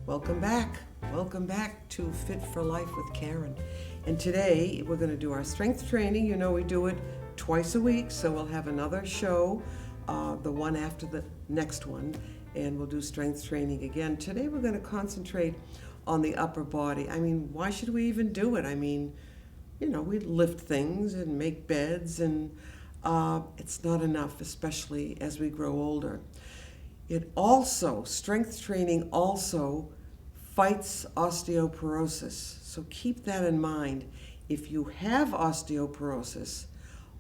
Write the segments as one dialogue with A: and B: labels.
A: Welcome back. Welcome back to Fit for Life with Karen. And today we're going to do our strength training. You know, we do it twice a week, so we'll have another show, the one after the next one, and we'll do strength training again. Today we're going to concentrate on the upper body. I mean, why should we even do it? I mean, you know, we lift things and make beds, and it's not enough, especially as we grow older. Strength training also fights osteoporosis. So keep that in mind. If you have osteoporosis,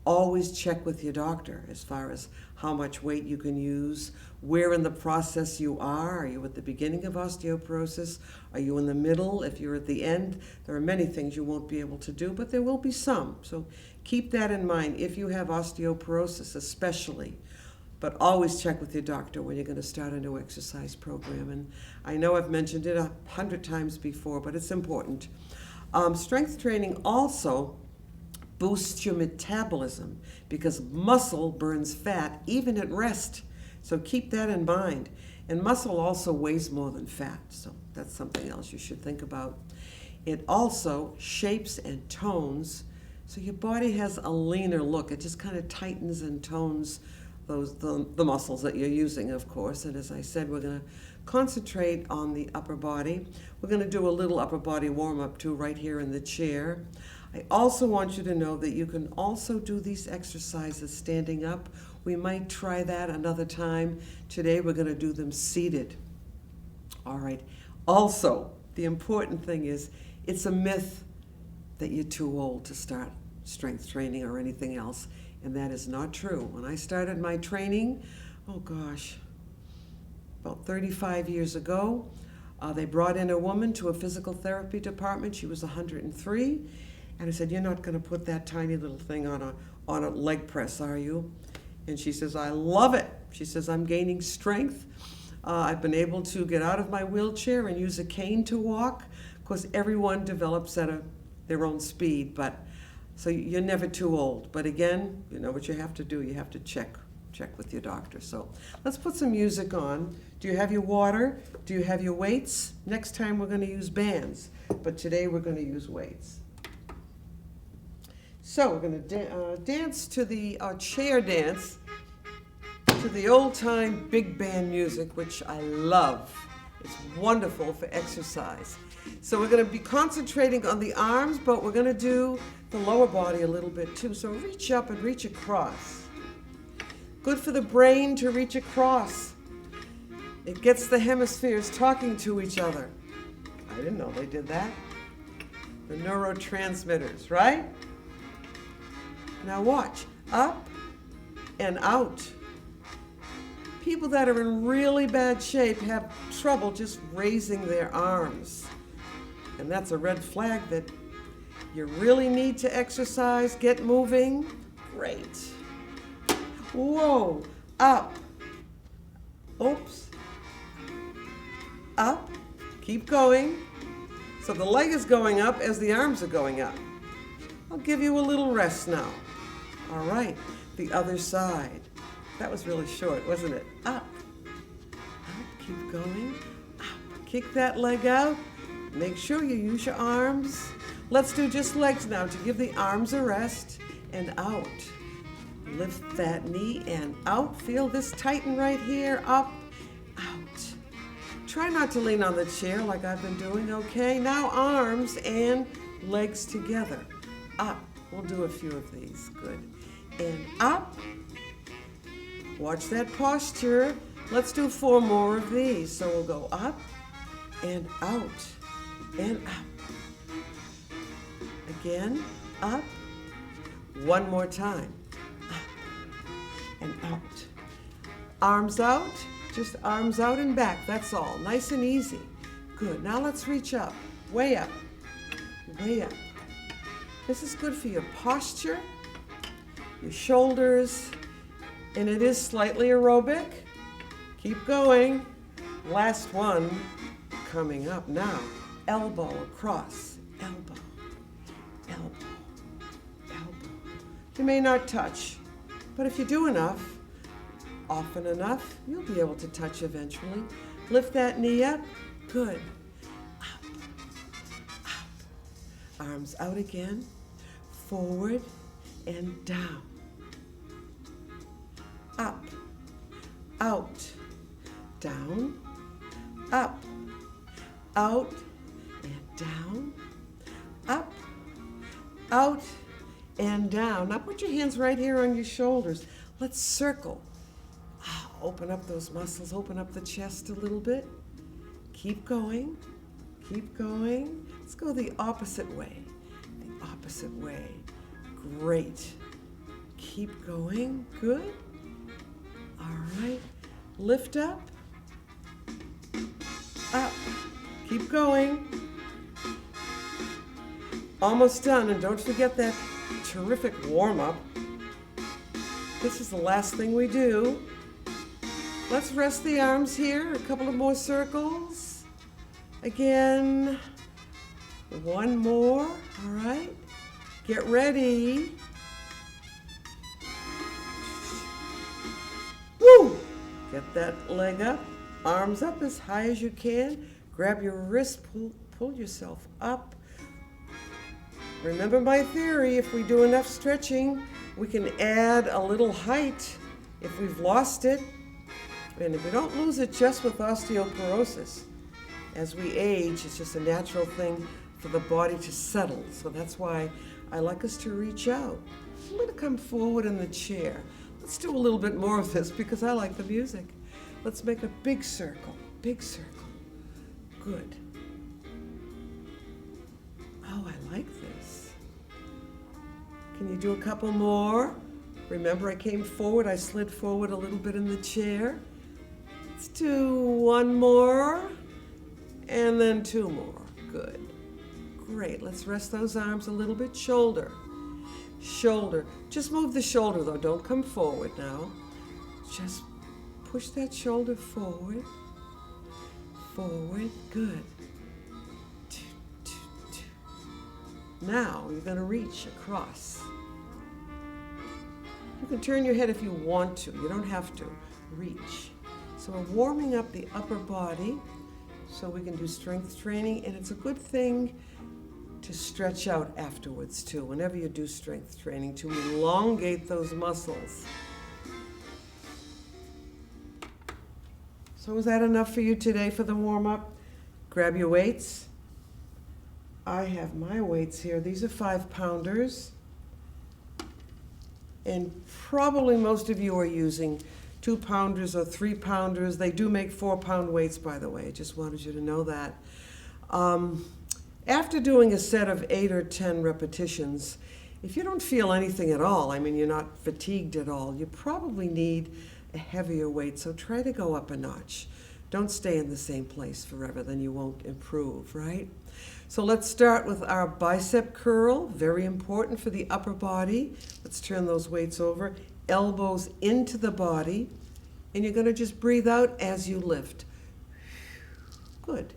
A: always check with your doctor as far as how much weight you can use, where in the process you are. Are you at the beginning of osteoporosis? Are you in the middle? If you're at the end, there are many things you won't be able to do, but there will be some. So keep that in mind if you have osteoporosis especially. But always check with your doctor when you're going to start a new exercise program. And I know I've mentioned it 100 times before, but it's important. Strength training also boosts your metabolism because muscle burns fat even at rest. So keep that in mind. And muscle also weighs more than fat, so that's something else you should think about. It also shapes and tones, so your body has a leaner look. It just kind of tightens and tones the muscles that you're using, of course. And as I said, we're going to concentrate on the upper body. We're going to do a little upper body warm-up too right here in the chair. I also want you to know that you can also do these exercises standing up. We might try that another time. Today we're going to do them seated. All right. Also, the important thing is it's a myth that you're too old to start strength training or anything else. And that is not true. When I started my training, about 35 years ago, they brought in a woman to a physical therapy department. She was 103. And I said, "You're not going to put that tiny little thing on a leg press, are you?" And she says, "I love it." She says, "I'm gaining strength. I've been able to get out of my wheelchair and use a cane to walk." Of course, everyone develops at their own speed, so you're never too old. But again, you know what you have to do. You have to check with your doctor. So let's put some music on. Do you have your water? Do you have your weights? Next time we're going to use bands, but today we're going to use weights. So we're going to dance to the chair dance to the old-time big band music, which I love. It's wonderful for exercise. So we're going to be concentrating on the arms, but we're going to do the lower body a little bit too. So reach up and reach across. Good for the brain to reach across. It gets the hemispheres talking to each other. I didn't know they did that. The neurotransmitters, right? Now watch. Up and out. People that are in really bad shape have trouble just raising their arms. And that's a red flag that you really need to exercise, get moving. Great. Whoa, up. Oops. Up, keep going. So the leg is going up as the arms are going up. I'll give you a little rest now. All right, the other side. That was really short, wasn't it? Up, keep going, up. Kick that leg out. Make sure you use your arms. Let's do just legs now to give the arms a rest, and out. Lift that knee and out. Feel this tighten right here. Up, out. Try not to lean on the chair like I've been doing, okay? Now arms and legs together. Up. We'll do a few of these. Good. And up. Watch that posture. Let's do 4 more of these. So we'll go up and out and up. Again, up. One more time. Up and out. Arms out. Just arms out and back. That's all. Nice and easy. Good. Now let's reach up. Way up. Way up. This is good for your posture, your shoulders, and it is slightly aerobic. Keep going. Last one coming up now. Elbow across. Elbow. Elbow. Elbow. You may not touch, but if you do enough, often enough, you'll be able to touch eventually. Lift that knee up. Good. Up, up. Arms out again. Forward and down. Up, out, down, up, out, and down, up, out, and down. Now put your hands right here on your shoulders. Let's circle. Open up those muscles, open up the chest a little bit. Keep going, keep going. Let's go the opposite way, the opposite way. Great. Keep going, good. All right, lift up, up, keep going. Almost done, and don't forget that terrific warm-up. This is the last thing we do. Let's rest the arms here, a couple of more circles. Again, one more, all right. Get ready. Woo! Get that leg up, arms up as high as you can. Grab your wrist, pull yourself up. Remember my theory, if we do enough stretching, we can add a little height if we've lost it. And if we don't lose it just with osteoporosis, as we age, it's just a natural thing for the body to settle. So that's why I like us to reach out. I'm going to come forward in the chair. Let's do a little bit more of this because I like the music. Let's make a big circle, big circle. Good. Oh, I like this. Can you do a couple more? Remember, I came forward, I slid forward a little bit in the chair. Let's do one more, and then two more. Good. Great. Let's rest those arms a little bit. Shoulder. Shoulder. Just move the shoulder, though. Don't come forward now. Just push that shoulder forward. Forward. Good. Now, you're going to reach across. You can turn your head if you want to. You don't have to. Reach. So we're warming up the upper body so we can do strength training, and it's a good thing to stretch out afterwards too, whenever you do strength training, to elongate those muscles. So is that enough for you today for the warm-up? Grab your weights. I have my weights here. These are 5-pounders. And probably most of you are using 2-pounders or 3-pounders. They do make 4-pound weights, by the way. I just wanted you to know that. After doing a set of 8 or 10 repetitions, if you don't feel anything at all, I mean, you're not fatigued at all, you probably need a heavier weight. So try to go up a notch. Don't stay in the same place forever, then you won't improve, right? So let's start with our bicep curl, very important for the upper body. Let's turn those weights over. Elbows into the body, and you're going to just breathe out as you lift. Good.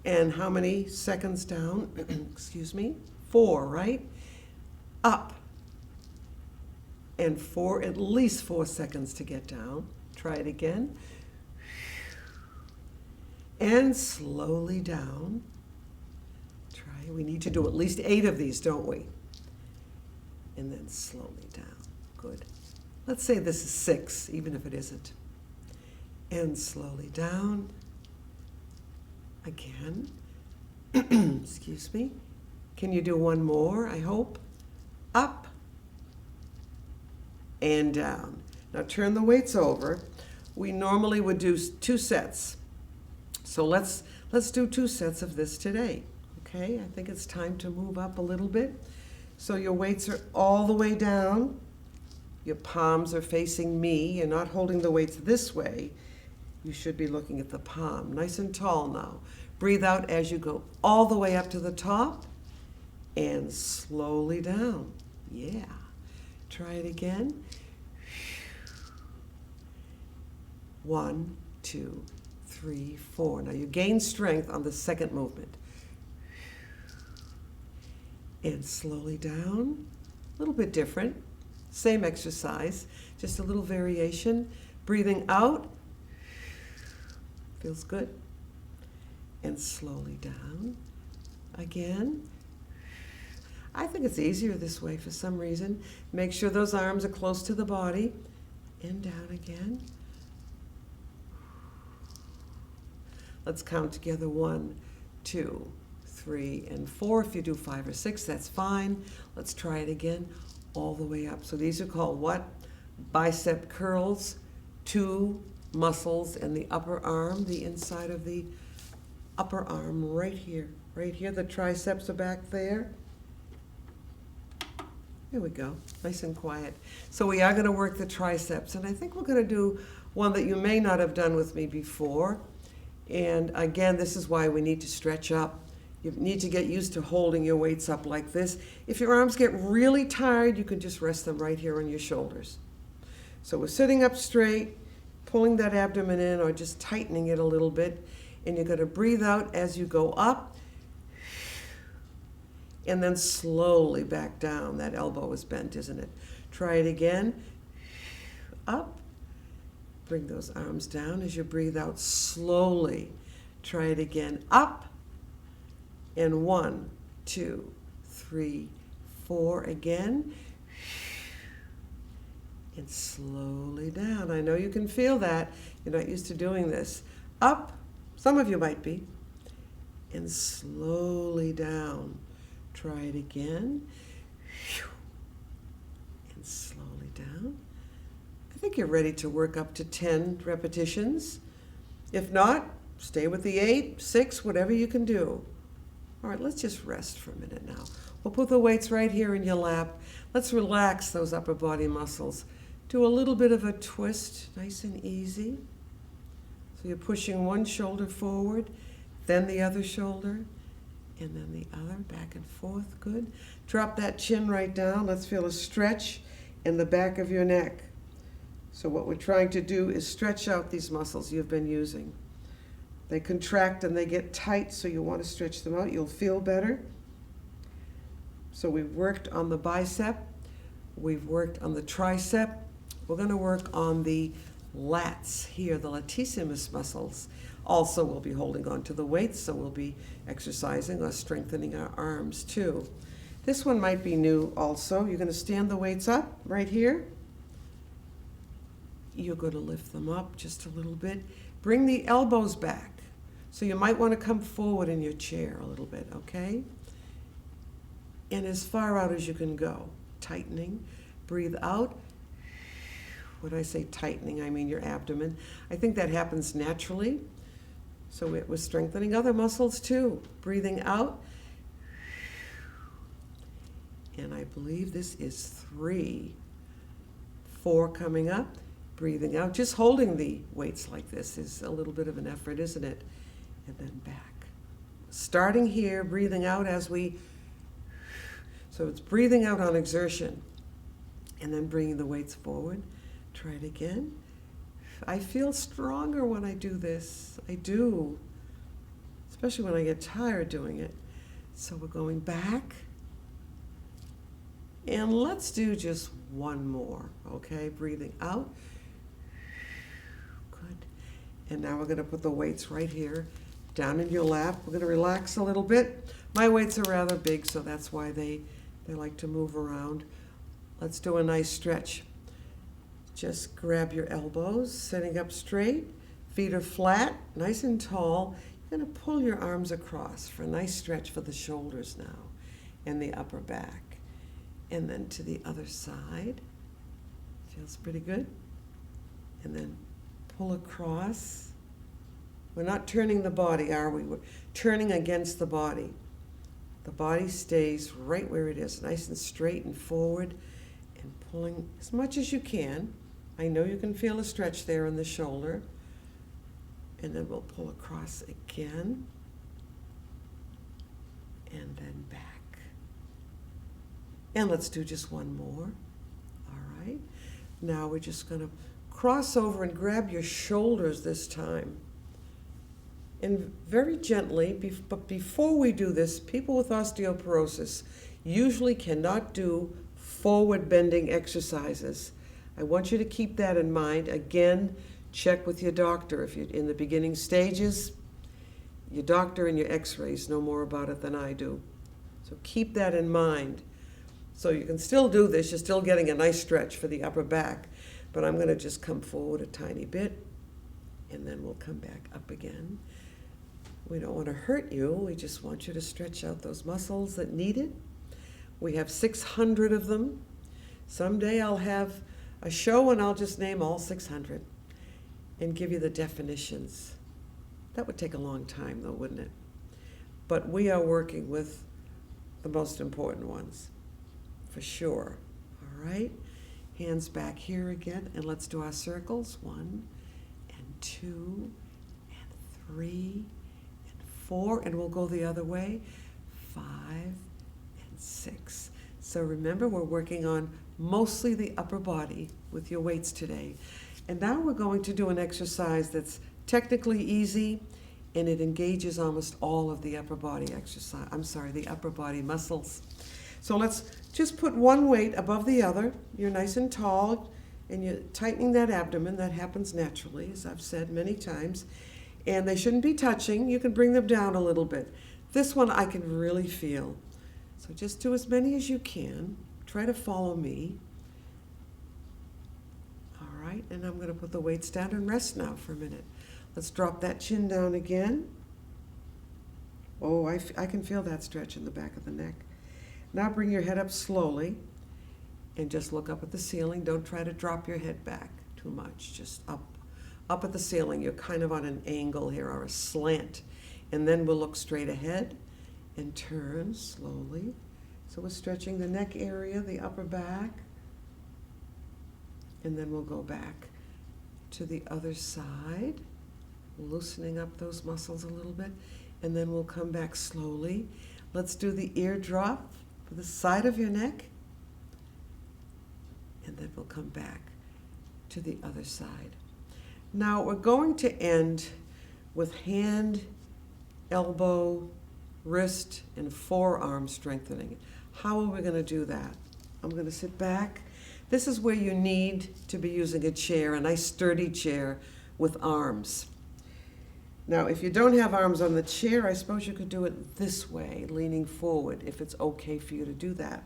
A: And how many seconds down? Excuse me. 4, right? Up. And at least 4 seconds to get down. Try it again. And slowly down. Try. We need to do at least 8 of these, don't we? And then slowly down. Good. Let's say this is 6, even if it isn't. And slowly down. Again. Excuse me. Can you do one more, I hope? Up and down. Now turn the weights over. We normally would do 2 sets. So let's do 2 sets of this today. Okay, I think it's time to move up a little bit. So your weights are all the way down. Your palms are facing me. You're not holding the weights this way. You should be looking at the palm. Nice and tall now. Breathe out as you go all the way up to the top and slowly down. Yeah. Try it again. 1, 2, 3, 4. Now you gain strength on the second movement. And slowly down. A little bit different. Same exercise, just a little variation. Breathing out. Feels good. and slowly down. Again. I think it's easier this way for some reason. Make sure those arms are close to the body. And down again. Let's count together 1, 2, 3, and 4. If you do 5 or 6, that's fine. Let's try it again, all the way up. So these are called what? Bicep curls. 2 muscles in the upper arm, the inside of the upper arm right here. Right here, the triceps are back there. There we go, nice and quiet. So we are going to work the triceps, and I think we're going to do one that you may not have done with me before. And again, this is why we need to stretch up. You need to get used to holding your weights up like this. If your arms get really tired, you can just rest them right here on your shoulders. So we're sitting up straight, pulling that abdomen in or just tightening it a little bit, and you're going to breathe out as you go up. And then slowly back down. That elbow is bent, isn't it? Try it again. Up. Bring those arms down as you breathe out slowly. Try it again. Up. And 1, 2, 3, 4 again. And slowly down. I know you can feel that. You're not used to doing this. Up. Some of you might be. And slowly down. Try it again. And slowly down. I think you're ready to work up to 10 repetitions. If not, stay with the 8, 6, whatever you can do. All right, let's just rest for a minute now. We'll put the weights right here in your lap. Let's relax those upper body muscles. Do a little bit of a twist, nice and easy. So you're pushing one shoulder forward, then the other shoulder, and then the other, back and forth, good. Drop that chin right down. Let's feel a stretch in the back of your neck. So what we're trying to do is stretch out these muscles you've been using. They contract and they get tight, so you want to stretch them out. You'll feel better. So we've worked on the bicep. We've worked on the tricep. We're going to work on the lats here, the latissimus muscles. Also, we'll be holding on to the weights, so we'll be exercising or strengthening our arms too. This one might be new also. You're going to stand the weights up right here. You're going to lift them up just a little bit. Bring the elbows back. So you might want to come forward in your chair a little bit, okay? And as far out as you can go. Tightening. Breathe out. When I say tightening, I mean your abdomen. I think that happens naturally. So we're strengthening other muscles too. Breathing out. And I believe this is 3. 4 coming up. Breathing out. Just holding the weights like this is a little bit of an effort, isn't it? And then back. Starting here, breathing out as we... So it's breathing out on exertion. And then bringing the weights forward. Try it again. I feel stronger when I do this. I do. Especially when I get tired doing it. So we're going back. And let's do just one more, okay? Breathing out. Good. And now we're going to put the weights right here down in your lap. We're going to relax a little bit. My weights are rather big, so that's why they like to move around. Let's do a nice stretch. Just grab your elbows, sitting up straight. Feet are flat, nice and tall. You're going to pull your arms across for a nice stretch for the shoulders now and the upper back. And then to the other side. Feels pretty good. And then pull across. We're not turning the body, are we? We're turning against the body. The body stays right where it is, nice and straight and forward, and pulling as much as you can. I know you can feel a stretch there in the shoulder. And then we'll pull across again. And then back. And let's do just one more. All right. Now we're just going to cross over and grab your shoulders this time. And very gently, but before we do this, people with osteoporosis usually cannot do forward bending exercises. I want you to keep that in mind. Again, check with your doctor. If you're in the beginning stages, your doctor and your x-rays know more about it than I do. So keep that in mind. So you can still do this. You're still getting a nice stretch for the upper back. But I'm going to just come forward a tiny bit, and then we'll come back up again. We don't want to hurt you. We just want you to stretch out those muscles that need it. We have 600 of them. Someday I'll have a show and I'll just name all 600 and give you the definitions. That would take a long time though, wouldn't it? But we are working with the most important ones, for sure. All right? Hands back here again, and let's do our circles. 1 and 2 and 3 and 4, and we'll go the other way. 5 and 6. So remember, we're working on mostly the upper body with your weights today. And now we're going to do an exercise that's technically easy, and it engages almost all of the upper body exercise. The upper body muscles. So let's just put one weight above the other. You're nice and tall, and you're tightening that abdomen. That happens naturally, as I've said many times. And they shouldn't be touching. You can bring them down a little bit. This one I can really feel. So just do as many as you can. Try to follow me. All right, and I'm going to put the weights down and rest now for a minute. Let's drop that chin down again. Oh, I can feel that stretch in the back of the neck. Now bring your head up slowly and just look up at the ceiling. Don't try to drop your head back too much. Just up at the ceiling. You're kind of on an angle here, or a slant. And then we'll look straight ahead and turn slowly. So we're stretching the neck area, the upper back. And then we'll go back to the other side, loosening up those muscles a little bit. And then we'll come back slowly. Let's do the ear drop for the side of your neck. And then we'll come back to the other side. Now we're going to end with hand, elbow, wrist, and forearm strengthening. How are we going to do that? I'm going to sit back. This is where you need to be using a chair, a nice sturdy chair with arms. Now, if you don't have arms on the chair, I suppose you could do it this way, leaning forward, if it's okay for you to do that.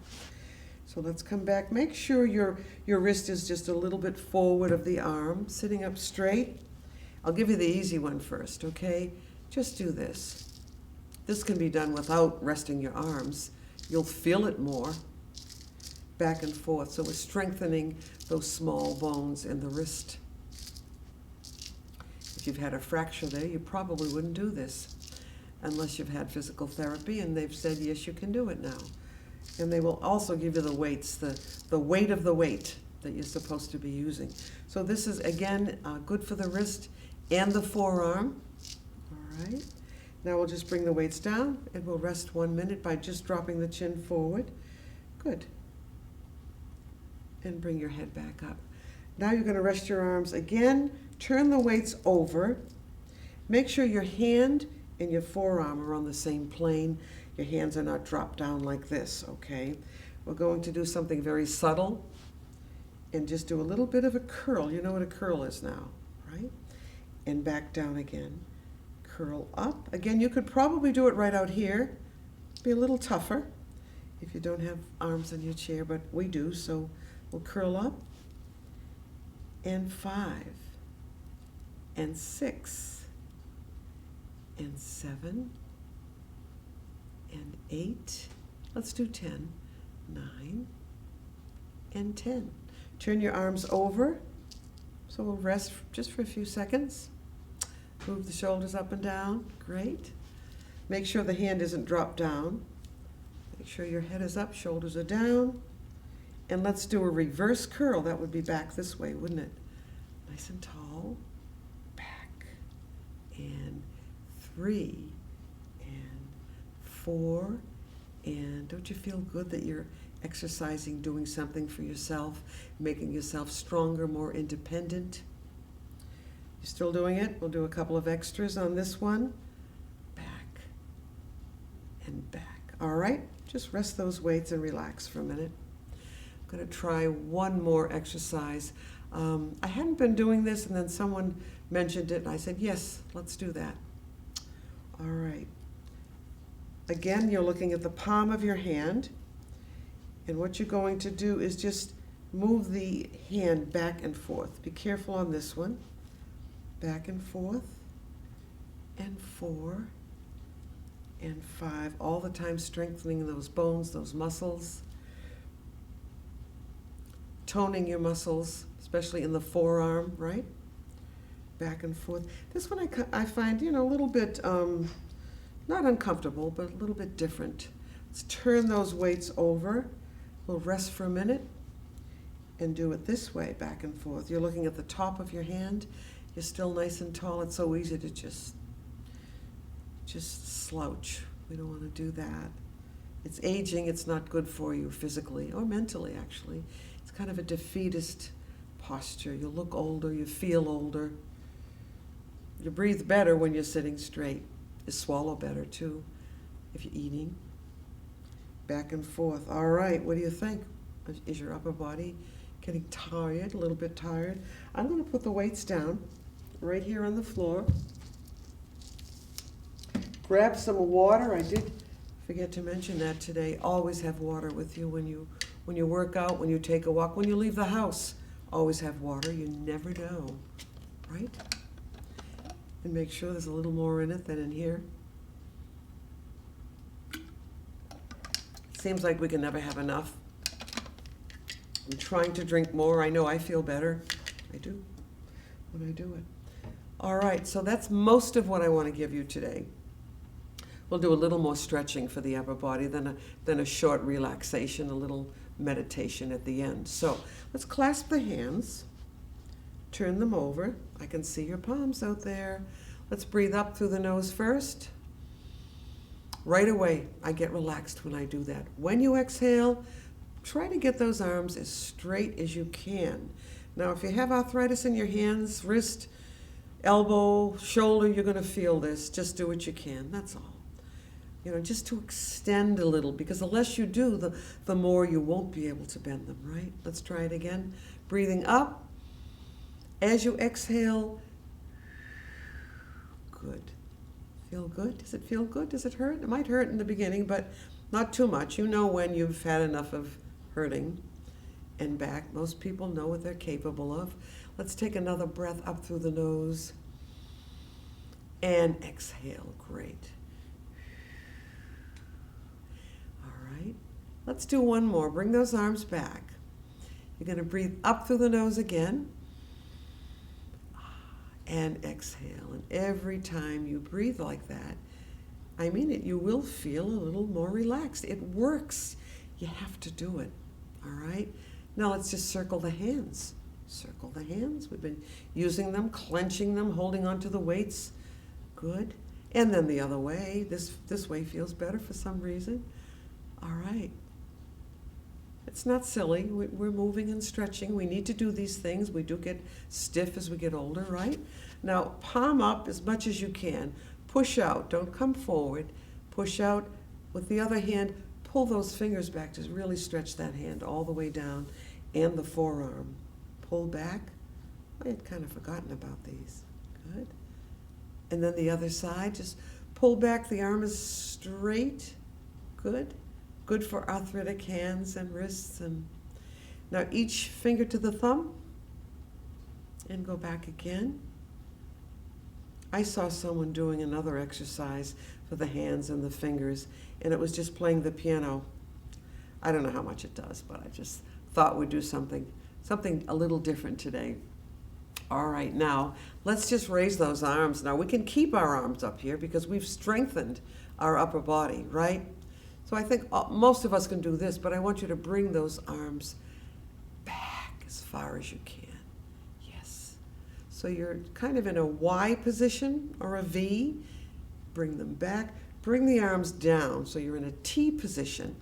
A: So let's come back. Make sure your wrist is just a little bit forward of the arm, sitting up straight. I'll give you the easy one first, okay? Just do this. This can be done without resting your arms. You'll feel it more. Back and forth. So we're strengthening those small bones in the wrist. If you've had a fracture there, you probably wouldn't do this unless you've had physical therapy and they've said, yes, you can do it now. And they will also give you the weights, the weight of the weight that you're supposed to be using. So this is, again, good for the wrist and the forearm. All right. Now we'll just bring the weights down and we'll rest 1 minute by just dropping the chin forward. Good. And bring your head back up. Now you're going to rest your arms again. Turn the weights over. Make sure your hand and your forearm are on the same plane. Your hands are not dropped down like this, okay? We're going to do something very subtle and just do a little bit of a curl. You know what a curl is now, right? And back down again. Curl up. Again, you could probably do it right out here. Be a little tougher if you don't have arms on your chair, but we do, so we'll curl up. And 5, and 6, and 7, and 8. Let's do 10, 9, and 10. Turn your arms over. So we'll rest just for a few seconds. Move the shoulders up and down. Great. Make sure the hand isn't dropped down. Make sure your head is up, shoulders are down. And let's do a reverse curl. That would be back this way, wouldn't it? Nice and tall. Back. And 3. And 4. And don't you feel good that you're exercising, doing something for yourself, making yourself stronger, more independent? You still doing it? We'll do a couple of extras on this one. Back. And back. All right? Just rest those weights and relax for a minute. I'm going to try one more exercise. I hadn't been doing this, and then someone mentioned it, and I said, yes, let's do that. All right. Again, you're looking at the palm of your hand, and what you're going to do is just move the hand back and forth. Be careful on this one. Back and forth, and 4, and 5, all the time strengthening those bones, those muscles, toning your muscles, especially in the forearm, right? Back and forth. This one I find, a little bit, not uncomfortable, but a little bit different. Let's turn those weights over. We'll rest for a minute and do it this way, back and forth. You're looking at the top of your hand. You're still nice and tall. It's so easy to just slouch. We don't want to do that. It's aging. It's not good for you physically or mentally, actually. It's kind of a defeatist posture. You look older. You feel older. You breathe better when you're sitting straight. You swallow better, too, if you're eating. Back and forth. All right, what do you think? Is your upper body getting tired, a little bit tired? I'm going to put the weights down right here on the floor. Grab some water. I did forget to mention that today. Always have water with you when you work out, when you take a walk, when you leave the house. Always have water. You never know, right? And make sure there's a little more in it than in here. Seems like we can never have enough. I'm trying to drink more. I know I feel better. I do when I do it. All right, so that's most of what I want to give you today. We'll do a little more stretching for the upper body than a short relaxation, a little meditation at the end. So let's clasp the hands, turn them over. I can see your palms out there. Let's breathe up through the nose first. Right away, I get relaxed when I do that. When you exhale, try to get those arms as straight as you can. Now, if you have arthritis in your hands, wrist, elbow, shoulder, you're going to feel this. Just do what you can. That's all. Just to extend a little, because the less you do, the more you won't be able to bend them, right? Let's try it again. Breathing up. As you exhale, good. Feel good? Does it feel good? Does it hurt? It might hurt in the beginning, but not too much. You know when you've had enough of hurting. And back. Most people know what they're capable of. Let's take another breath up through the nose. And exhale. Great. All right. Let's do one more. Bring those arms back. You're going to breathe up through the nose again. And exhale. And every time you breathe like that, I mean it, you will feel a little more relaxed. It works. You have to do it. All right? Now let's just circle the hands. Circle the hands. We've been using them, clenching them, holding onto the weights. Good. And then the other way. This way feels better for some reason. All right. It's not silly. We're moving and stretching. We need to do these things. We do get stiff as we get older, right? Now, palm up as much as you can. Push out. Don't come forward. Push out. With the other hand, pull those fingers back to really stretch that hand all the way down, and the forearm. Pull back. I had kind of forgotten about these. Good. And then the other side, just pull back. The arm is straight. Good. Good for arthritic hands and wrists. And now each finger to the thumb, and go back again. I saw someone doing another exercise for the hands and the fingers, and it was just playing the piano. I don't know how much it does, but I just thought we'd do something a little different today. All right, now let's just raise those arms. Now we can keep our arms up here because we've strengthened our upper body, right? So I think most of us can do this, but I want you to bring those arms back as far as you can. Yes. So you're kind of in a Y position or a V. Bring them back. Bring the arms down so you're in a T position.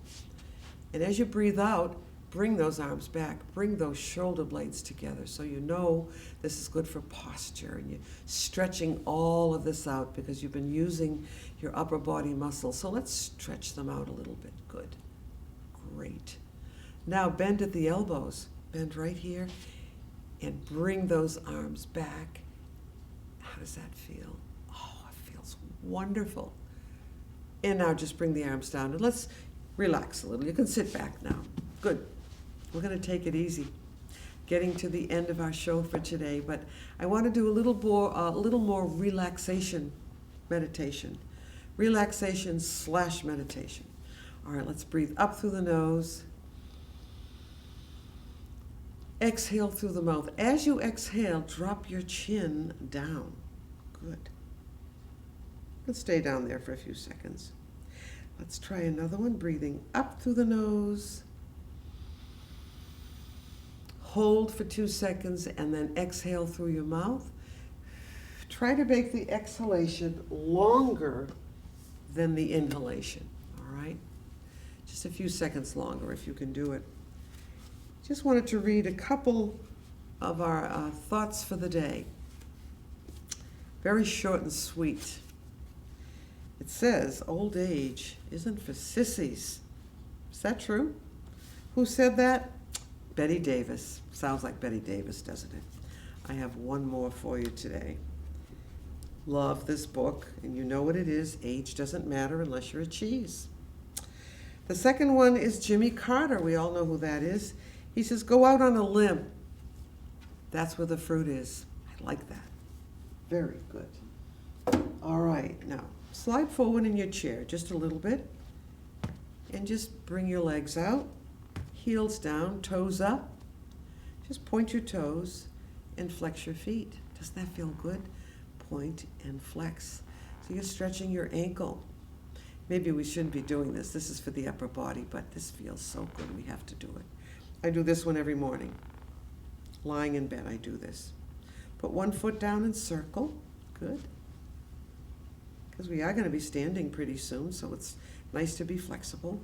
A: And as you breathe out, bring those arms back. Bring those shoulder blades together so you know this is good for posture. And you're stretching all of this out because you've been using your upper body muscles. So let's stretch them out a little bit. Good. Great. Now bend at the elbows. Bend right here and bring those arms back. How does that feel? Oh, I feel Feels wonderful. And now just bring the arms down and let's relax a little. You can sit back now. Good. We're going to take it easy. Getting to the end of our show for today, but I want to do a little more relaxation meditation. Relaxation/meditation. All right, let's breathe up through the nose. Exhale through the mouth. As you exhale, drop your chin down. Good. Let's stay down there for a few seconds. Let's try another one. Breathing up through the nose. Hold for 2 seconds and then exhale through your mouth. Try to make the exhalation longer than the inhalation, all right? Just a few seconds longer if you can do it. Just wanted to read a couple of our thoughts for the day. Very short and sweet. It says, old age isn't for sissies. Is that true? Who said that? Betty Davis. Sounds like Betty Davis, doesn't it? I have one more for you today. Love this book, and you know what it is. Age doesn't matter unless you're a cheese. The second one is Jimmy Carter. We all know who that is. He says, go out on a limb. That's where the fruit is. I like that. Very good. All right, now slide forward in your chair just a little bit and just bring your legs out, heels down, toes up. Just point your toes and flex your feet. Doesn't that feel good? Point and flex. So you're stretching your ankle. Maybe we shouldn't be doing this. This is for the upper body, but this feels so good. We have to do it. I do this one every morning. Lying in bed, I do this. Put one foot down and circle. Good. Because we are going to be standing pretty soon, so it's nice to be flexible.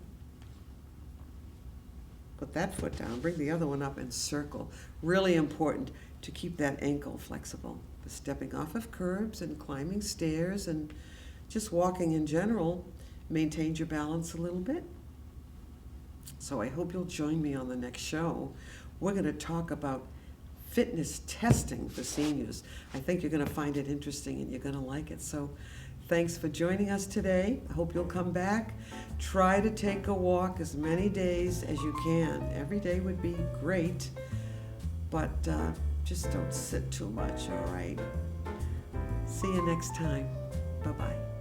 A: Put that foot down, bring the other one up and circle. Really important to keep that ankle flexible. The stepping off of curbs and climbing stairs and just walking in general maintains your balance a little bit. So I hope you'll join me on the next show. We're going to talk about fitness testing for seniors. I think you're going to find it interesting and you're going to like it. So thanks for joining us today. I hope you'll come back. Try to take a walk as many days as you can. Every day would be great, but just don't sit too much, all right? See you next time. Bye-bye.